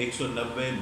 190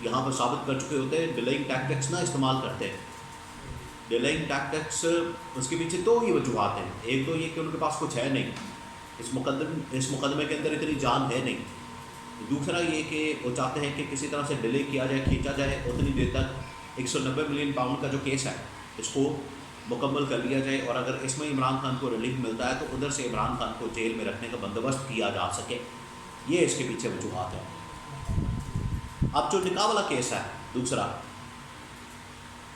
یہاں پر ثابت کر چکے ہوتے ہیں ڈیلائنگ ٹیکٹکس نہ استعمال کرتے ہیں. ڈیلائنگ ٹیکٹکس اس کے پیچھے دو ہی وجوہات ہیں. ایک تو یہ کہ ان کے پاس کچھ ہے نہیں, اس مقدمے کے اندر اتنی جان ہے نہیں. دوسرا یہ کہ وہ چاہتے ہیں کہ کسی طرح سے ڈیلے کیا جائے, کھینچا جائے اتنی دیر تک 190 ملین پاؤنڈ کا جو کیس ہے اس کو مکمل کر لیا جائے, اور اگر اس میں عمران خان کو ریلیف ملتا ہے تو ادھر سے عمران خان کو جیل میں رکھنے کا بندوبست کیا جا سکے. یہ اس کے پیچھے وجوہات ہیں. اب جو نکاح والا کیس ہے, دوسرا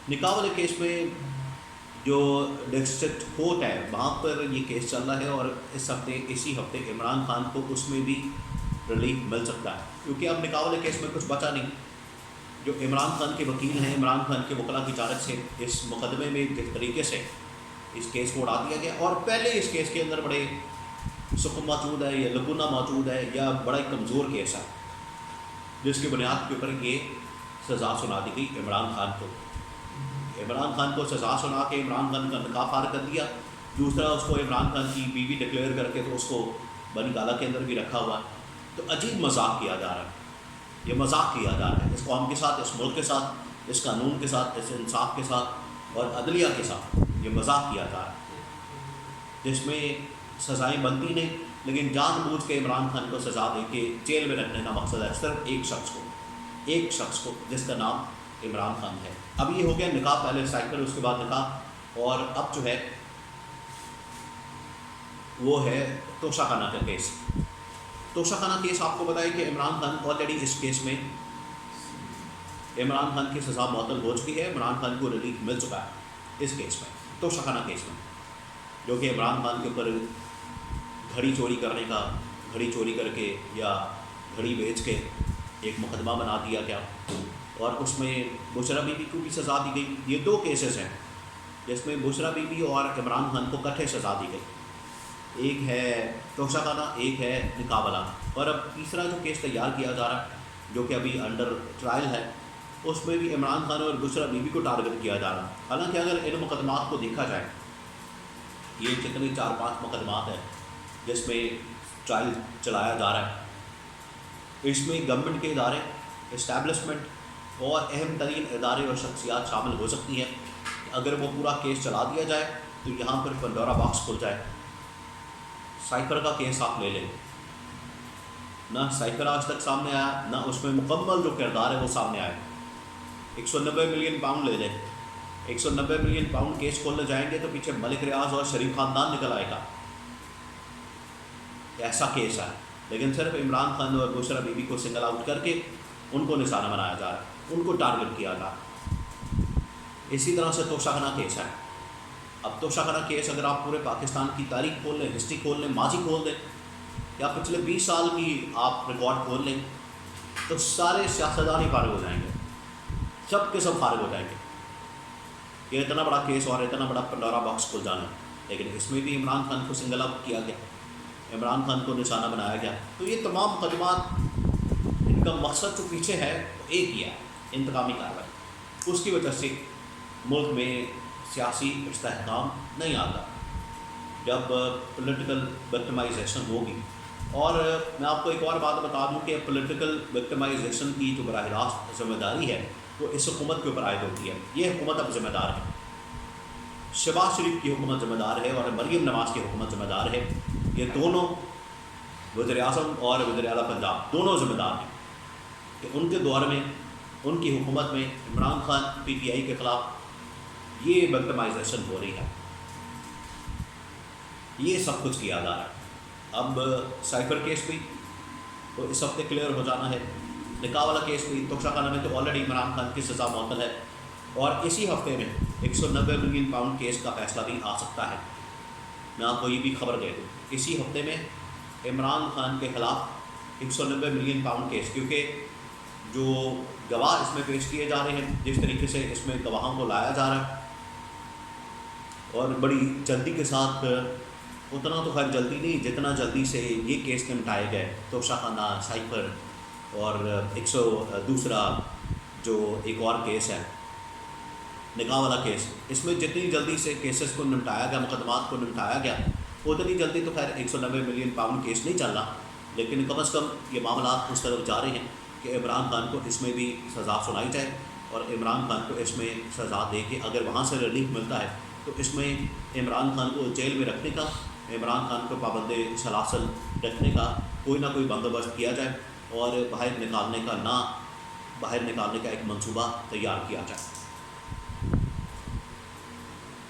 نکاح والے کیس میں جو ڈسٹرکٹ کورٹ ہے وہاں پر یہ کیس چل رہا ہے, اور اسی ہفتے عمران خان کو اس میں بھی ریلیف مل سکتا ہے, کیونکہ اب نکاح والے کیس میں کچھ بچا نہیں. جو عمران خان کے وکیل ہیں, عمران خان کے وکلاء کی جانب سے اس مقدمے میں جس طریقے سے اس کیس کو اڑا دیا گیا, اور پہلے اس کیس کے اندر بڑے سکم موجود ہے یا لکونہ موجود ہے یا بڑا ایک کمزور کیس ہے, جس کی بنیاد کے اوپر یہ سزا سنا دی گئی عمران خان کو. عمران خان کو سزا سنا کے عمران خان کا نکاح فارغ کر دیا. دوسرا اس کو عمران خان کی بیوی ڈکلیئر کر کے تو اس کو بنی گالہ کے اندر بھی رکھا ہوا ہے. تو عجیب مذاق کیا جا رہا ہے, یہ مذاق کیا جا رہا ہے اس قوم کے ساتھ, اس ملک کے ساتھ, اس قانون کے ساتھ, اس انصاف کے ساتھ اور عدلیہ کے ساتھ. یہ مذاق کیا جا رہا ہے جس میں سزائیں بنتی نہیں, لیکن جان بوجھ کے عمران خان کو سزا دے کے جیل میں رکھنے کا مقصد ہے صرف ایک شخص کو جس کا نام عمران خان ہے. اب یہ ہو گیا نکاح, پہلے سائیکل اس کے بعد نکاح, اور اب جو ہے وہ ہے توشہ خانہ کا کیس. توشہ خانہ کیس آپ کو بتایا کہ عمران خان آلریڈی اس کیس میں عمران خان کی سزا معطل ہو چکی ہے. عمران خان کو ریلیف مل چکا ہے اس کیس میں, توشہ خانہ کیس میں, جو کہ عمران خان کے اوپر گھڑی چوری کرنے کا, گھڑی چوری کر کے یا گھڑی بیچ کے ایک مقدمہ بنا دیا گیا, اور اس میں بشرا بی بی کو بھی سزا دی گئی. یہ دو کیسز ہیں جس میں بشرا بی بی اور عمران خان کو اکٹھے سزا دی گئی. ایک ہے توشہ خانہ, ایک ہے نکاح والا, اور اب تیسرا جو کیس تیار کیا جا رہا ہے جو کہ ابھی انڈر ٹرائل ہے, اس میں بھی عمران خان اور بشرا بی بی کو ٹارگٹ کیا جا رہا ہے. حالانکہ اگر ان مقدمات کو دیکھا جائے, یہ جتنے 4-5 مقدمات ہیں جس میں ٹرائل چلایا جا رہا ہے, اس میں گورنمنٹ کے ادارے, اسٹیبلشمنٹ اور اہم ترین ادارے اور شخصیات شامل ہو سکتی ہیں. اگر وہ پورا کیس چلا دیا جائے تو یہاں پر پنڈورا باکس کھل جائے. سائیکر کا کیس آپ لے لیں, نہ سائیکر آج تک سامنے آیا, نہ اس میں مکمل جو کردار ہے وہ سامنے آئے. 190 ملین پاؤنڈ لے لیں, 190 ملین پاؤنڈ کیس کھولنے جائیں گے تو پیچھے ملک ریاض اور شریف خاندان نکل آئے گا. ایسا کیس ہے, لیکن صرف عمران خان اور بشرا بی بی کو سنگل آؤٹ کر کے ان کو نشانہ بنایا جا رہا ہے, ان کو ٹارگٹ کیا جا رہا ہے. اسی طرح سے توشہ خانہ کیس ہے. اب توشہ خانہ کیس اگر آپ پورے پاکستان کی تاریخ کھول لیں, ہسٹری کھول لیں, ماضی کھول دیں, یا پچھلے 20 سال کی آپ ریکارڈ کھول لیں, تو سارے سیاستدان ہی فارغ ہو جائیں گے, سب کے سب فارغ ہو جائیں گے. یہ اتنا بڑا کیس اور اتنا بڑا پنڈورا باکس کھل جانا, لیکن اس میں بھی عمران خان کو سنگل آؤٹ کیا گیا, عمران خان کو نشانہ بنایا گیا. تو یہ تمام مقدمات, ان کا مقصد جو پیچھے ہے وہ ایک ہی ہے, انتقامی کارروائی. اس کی وجہ سے ملک میں سیاسی استحکام نہیں آتا جب پولیٹیکل وکٹمائزیشن ہوگی. اور میں آپ کو ایک اور بات بتا دوں کہ پولیٹیکل وکٹمائزیشن کی جو براہ راست ذمہ داری ہے وہ اس حکومت کے اوپر عائد ہوتی ہے. یہ حکومت اب ذمہ دار ہے, شہباز شریف کی حکومت ذمہ دار ہے اور مریم نواز کی حکومت ذمہ دار ہے. یہ دونوں وزیر اعظم اور وزیر اعلیٰ پنجاب دونوں ذمہ دار ہیں کہ ان کے دور میں, ان کی حکومت میں Imran Khan P T I کے خلاف یہ وکٹمائزیشن ہو رہی ہے, یہ سب کچھ کیا جا رہا ہے. اب سائیکر کیس بھی تو اس ہفتے کلیئر ہو جانا ہے, نکاح والا کیس بھی. توشہ خانہ میں تو آلریڈی عمران خان کی سزا معطل ہے, اور اسی ہفتے میں 190 ملین پاؤنڈ کیس کا فیصلہ بھی آ سکتا ہے. میں آپ کو یہ بھی خبر دے دوں, اسی ہفتے میں عمران خان کے خلاف 190 ملین پاؤنڈ کیس, کیونکہ جو گواہ اس میں پیش کیے جا رہے ہیں, جس طریقے سے اس میں گواہوں کو لایا جا رہا ہے, اور بڑی جلدی کے ساتھ, اتنا تو خیر جلدی نہیں جتنا جلدی سے یہ کیس نمٹائے گئے, توشہ خانہ, سائیکر اور دوسرا جو ایک اور کیس ہے نکاح والا کیس, اس میں جتنی جلدی سے کیسز کو نمٹایا گیا, مقدمات کو نمٹایا گیا, اتنی جلدی تو خیر 190 ملین پاؤنڈ کیس نہیں چل رہا, لیکن کم از کم یہ معاملات اس طرف جا رہے ہیں. کہ عمران خان کو اس میں بھی سزا سنائی جائے اور عمران خان کو اس میں سزا دے کے اگر وہاں سے ریلیف ملتا ہے تو اس میں عمران خان کو جیل میں رکھنے کا، عمران خان کو پابند سلاسل رکھنے کا کوئی نہ کوئی بندوبست کیا جائے اور باہر نکالنے کا ایک منصوبہ تیار کیا جائے۔